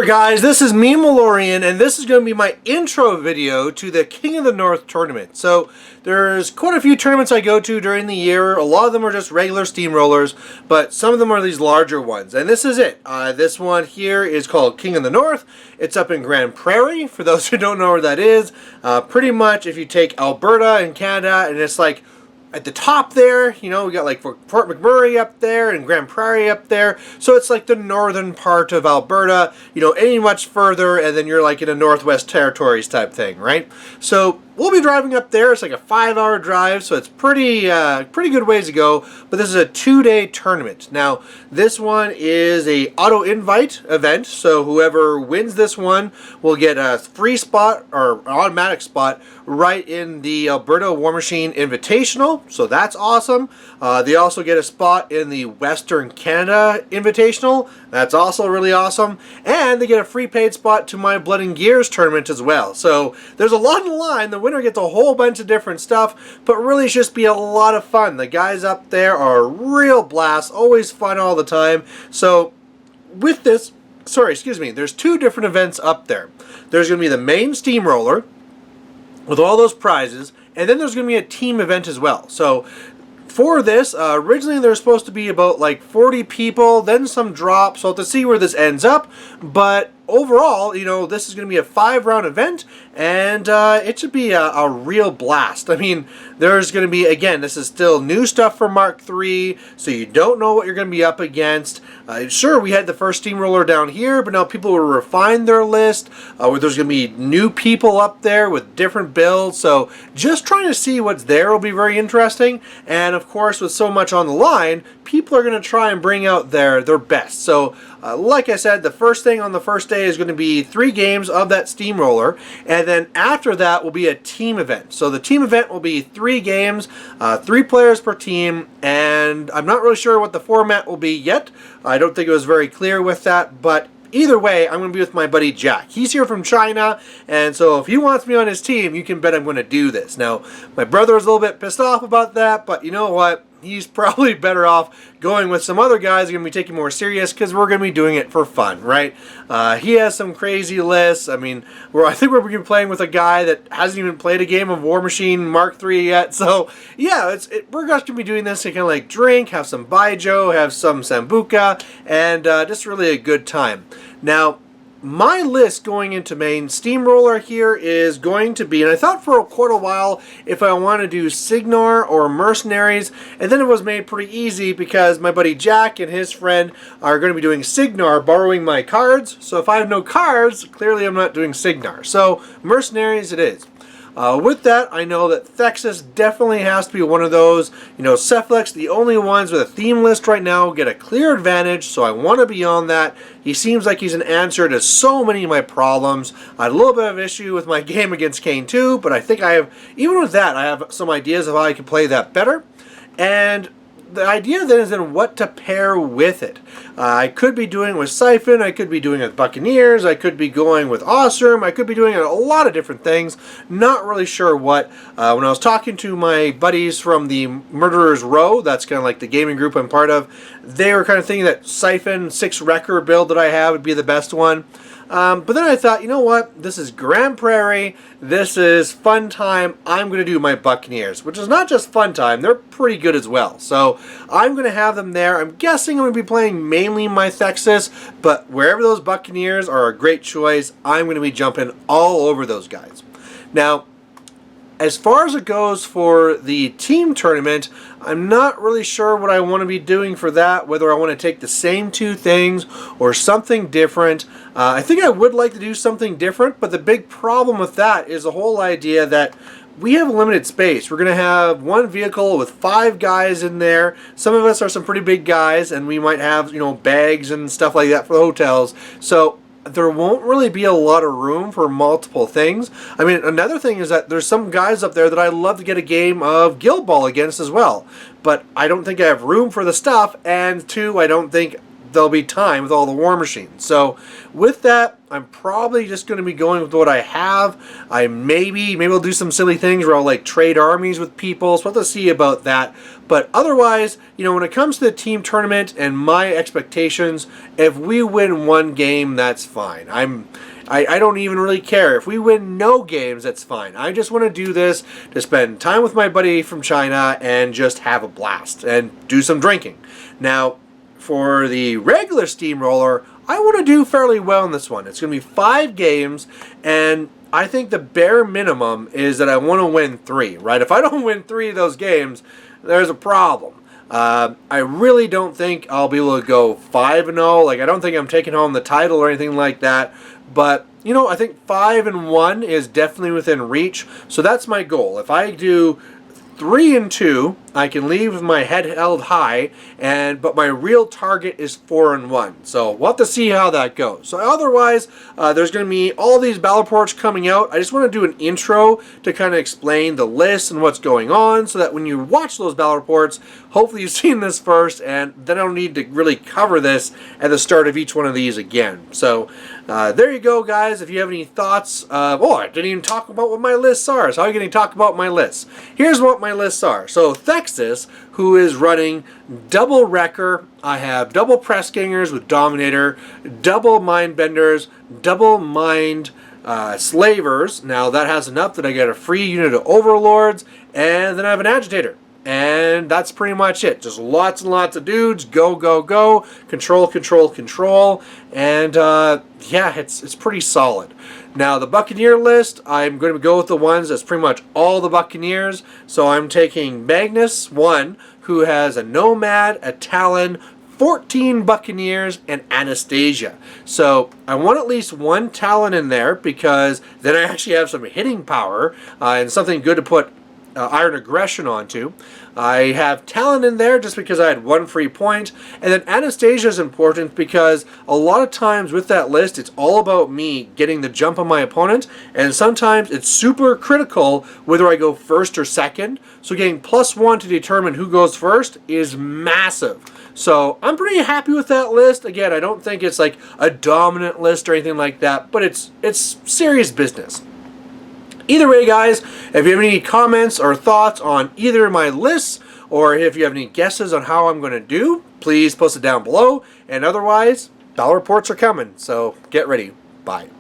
Guys, this is me, Malorian, and this is going to be my intro video to the King of the North tournament. So, there's quite a few tournaments I go to during the year. A lot of them are just regular steamrollers, but some of them are these larger ones. And this is it. This one here is called King of the North. It's up in Grand Prairie, for those who don't know where that is. Pretty much, if you take Alberta and Canada, and it's like at the top there, you know, we got like Fort McMurray up there and Grand Prairie up there. So it's like the northern part of Alberta, you know, any much further, and then you're like in a Northwest Territories type thing, right? So we'll be driving up there. It's like a 5-hour drive, so it's pretty good ways to go. But this is a 2-day tournament. Now, this one is a auto-invite event, so whoever wins this one will get a free spot or automatic spot right in the Alberta War Machine Invitational, so that's awesome. They also get a spot in the Western Canada Invitational. That's also really awesome. And they get a free paid spot to my Blood and Gears tournament as well. So there's a lot in the line. The winner gets a whole bunch of different stuff, but really it's just be a lot of fun. The guys up there are a real blast, always fun all the time. So with this, there's 2 different events up there. There's going to be the main steamroller with all those prizes, and then there's going to be a team event as well. So for this, originally there was supposed to be about like 40 people, then some drop, so we'll have to see where this ends up. But overall, you know, this is going to be a 5-round event, and it should be a real blast. I mean, there's going to be, again, this is still new stuff for Mark III, so you don't know what you're going to be up against. Sure, we had the first steamroller down here, but now people will refine their list. Where there's going to be new people up there with different builds, so just trying to see what's there will be very interesting. And of course, with so much on the line, people are going to try and bring out their best. So like I said, the first thing on the first day is going to be 3 games of that steamroller, and then after that will be a team event. So the team event will be 3 games, 3 players per team, and I'm not really sure what the format will be yet. I don't think it was very clear with that, but either way, I'm going to be with my buddy Jack. He's here from China, and so if he wants me on his team, you can bet I'm going to do this. Now, my brother was a little bit pissed off about that, but you know what? He's probably better off going with some other guys who are going to be taking more serious, because we're going to be doing it for fun, right? He has some crazy lists. I mean, I think we're going to be playing with a guy that hasn't even played a game of War Machine Mark III yet. So, yeah, we're just going to be doing this to kind of like drink, have some baijiu, have some sambuca, and just really a good time. Now, my list going into main steamroller here is going to be, and I thought for quite a while if I want to do Signar or Mercenaries, and then it was made pretty easy because my buddy Jack and his friend are going to be doing Signar, borrowing my cards. So if I have no cards, clearly I'm not doing Signar. So Mercenaries it is. With that, I know that Thexus definitely has to be one of those. You know, Cephalix, the only ones with a theme list right now, get a clear advantage, so I want to be on that. He seems like he's an answer to so many of my problems. I had a little bit of issue with my game against Kane 2, but I think I have, even with that, I have some ideas of how I can play that better. And the idea then is what to pair with it. I could be doing with Siphon, I could be doing with Buccaneers, I could be going with Awesome, I could be doing a lot of different things. Not really sure what. When I was talking to my buddies from the Murderers Row, that's kind of like the gaming group I'm part of, they were kind of thinking that Siphon 6 Wrecker build that I have would be the best one. But then I thought, you know what, this is Grand Prairie, this is fun time, I'm going to do my Buccaneers, which is not just fun time, they're pretty good as well. So I'm going to have them there. I'm guessing I'm going to be playing mainly my Thexus, but wherever those Buccaneers are a great choice, I'm going to be jumping all over those guys. Now, as far as it goes for the team tournament, I'm not really sure what I want to be doing for that, whether I want to take the same 2 things or something different. I think I would like to do something different, but the big problem with that is the whole idea that we have a limited space. We're going to have 1 vehicle with 5 guys in there. Some of us are some pretty big guys, and we might have, you know, bags and stuff like that for the hotels. So there won't really be a lot of room for multiple things. I mean, another thing is that there's some guys up there that I'd love to get a game of Guild Ball against as well. But I don't think I have room for the stuff, and 2, I don't think there'll be time with all the war machines. So with that, I'm probably just going to be going with what I have. Maybe I'll do some silly things where I'll like trade armies with people. So we'll have to see about that. But otherwise, when it comes to the team tournament and my expectations, if we win one game, that's fine. I don't even really care. If we win no games, that's fine. I just want to do this to spend time with my buddy from China and just have a blast and do some drinking. Now, for the regular steamroller, I want to do fairly well in this one. It's going to be 5 games, and I think the bare minimum is that I want to win 3, right? If I don't win 3 of those games, there's a problem. I really don't think I'll be able to go 5-0. Like, I don't think I'm taking home the title or anything like that. But, I think 5-1 is definitely within reach. So that's my goal. If I do 3-2, I can leave with my head held high, but my real target is 4-1. So we'll have to see how that goes. So otherwise, there's going to be all these battle reports coming out. I just want to do an intro to kind of explain the list and what's going on, so that when you watch those battle reports, hopefully you've seen this first, and then I don't need to really cover this at the start of each one of these again. So there you go, guys. If you have any thoughts, I didn't even talk about what my lists are. So how are you going to talk about my lists? Here's what my lists are. So Texas, who is running double Wrecker. I have double Press Gangers with Dominator, double Mind Benders, double Mind Slavers. Now that has enough that I get a free unit of Overlords, and then I have an Agitator. And that's pretty much it. Just lots and lots of dudes. Go, go, go. Control, control, control. And yeah, it's pretty solid. Now the Buccaneer list, I'm going to go with the ones that's pretty much all the Buccaneers. So I'm taking Magnus, 1, who has a Nomad, a Talon, 14 Buccaneers, and Anastasia. So I want at least 1 Talon in there, because then I actually have some hitting power and something good to put Iron Aggression onto. I have Talon in there just because I had 1 free point. And then Anastasia is important because a lot of times with that list, it's all about me getting the jump on my opponent. And sometimes it's super critical whether I go first or second. So getting +1 to determine who goes first is massive. So I'm pretty happy with that list. Again, I don't think it's like a dominant list or anything like that, but it's serious business. Either way, guys, if you have any comments or thoughts on either of my lists, or if you have any guesses on how I'm going to do, please post it down below. And otherwise, battle reports are coming, so get ready. Bye.